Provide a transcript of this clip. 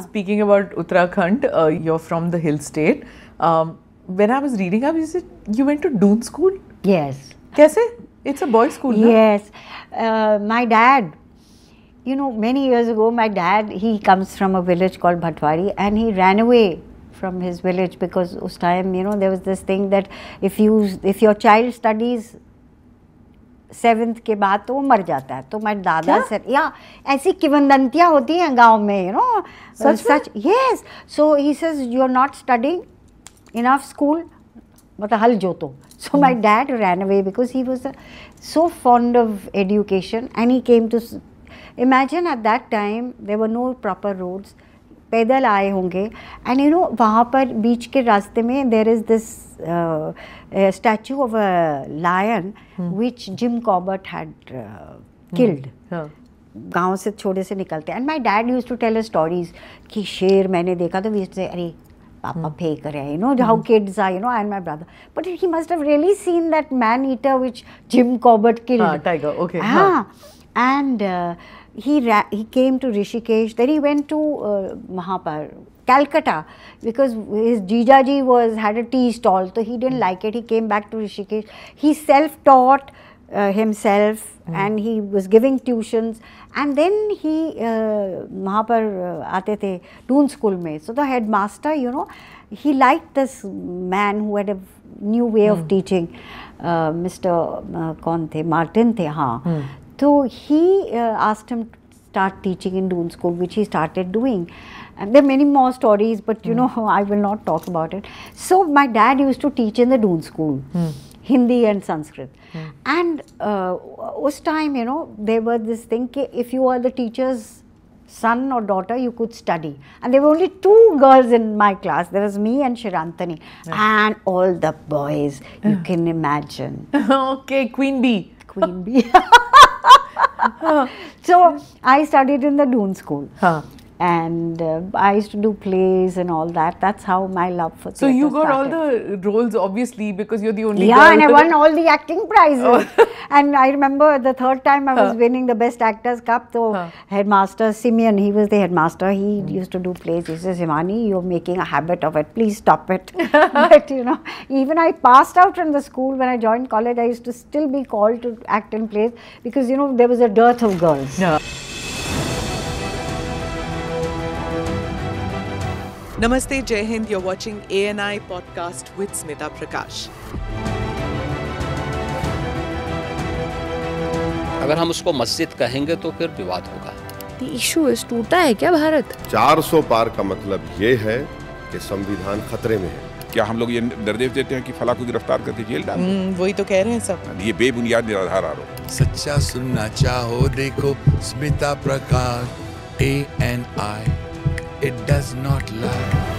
Speaking about Uttarakhand, you're from the hill state. When I was reading up, you said you went to Doon school? Yes. Kaise? It's a boys' school, no? Yes. My dad, you know, many years ago, my dad, he comes from a village called Bhatwari, and he ran away from his village because us time, you know, there was this thing that if your child studies 7th के बाद तो वो मर जाता है. तो my दादा said, yeah, ऐसी किवंदंतियाँ होती हैं गांव में, you know. Such yes. So he says, you are not studying enough school, मतलब हल जोतो. So my dad ran away because he was so fond of education, and he came to, imagine at that time there were no proper roads. पैदल आए होंगे, and you know वहाँ पर बीच के रास्ते में there is this statue of a lion which Jim Corbett had killed. गाँव से छोटे से निकलते, and my dad use to tell stories कि शेर मैंने देखा, तो वी से अरे पापा फेंक रहे हैं, you know how kids are, you know, and my brother, but he must have really seen that man eater which Jim Corbett killed. Tiger, okay. हाँ, and he came to Rishikesh. Then he went to Calcutta because his Jijaji had a tea stall, so he didn't like it. He came back to Rishikesh. He self-taught himself, and he was giving tuitions. And then he वहाँ पर आते थे Doon school में. So the headmaster, you know, he liked this man who had a new way of teaching. Mr. कौन थे? Martin थे, हाँ. So he asked him to start teaching in Doon school, which he started doing. And there are many more stories, but you know, I will not talk about it. So my dad used to teach in the Doon school, Hindi and Sanskrit. And us time, you know, there was this thing that if you are the teacher's son or daughter, you could study. And there were only 2 girls in my class. There was me and Shirantani. And all the boys, you can imagine. Okay, Queen Bee. Queen Bee. So I studied in the Doon school, and I used to do plays and all that. That's how my love for theatre So you got started. all the roles, obviously, because you're the only yeah, girl. and I won all the acting prizes. And I remember the 3rd time I was winning the Best Actors Cup. So headmaster Simeon, he was the headmaster. He used to do plays. He says, Himani, you're making a habit of it. Please stop it. But you know, even I passed out from the school when I joined college. I used to still be called to act in plays because you know there was a dearth of girls. Namaste, Jai Hind. You're watching ANI podcast with Smita Prakash. अगर हम उसको मस्जिद कहेंगे तो फिर विवाद होगा. The issue is टूटा है क्या भारत? 400 पार का मतलब ये है कि संविधान खतरे में है. क्या हम लोग ये निर्देश देते हैं कि फला को गिरफ्तार करके जेल डाल दें? वही तो कह रहे हैं सब. ये बेबुनियाद निराधार आरोप. सच्चा सुनना चाहो देखो स्मिता प्रकाश ANI. It does not lie.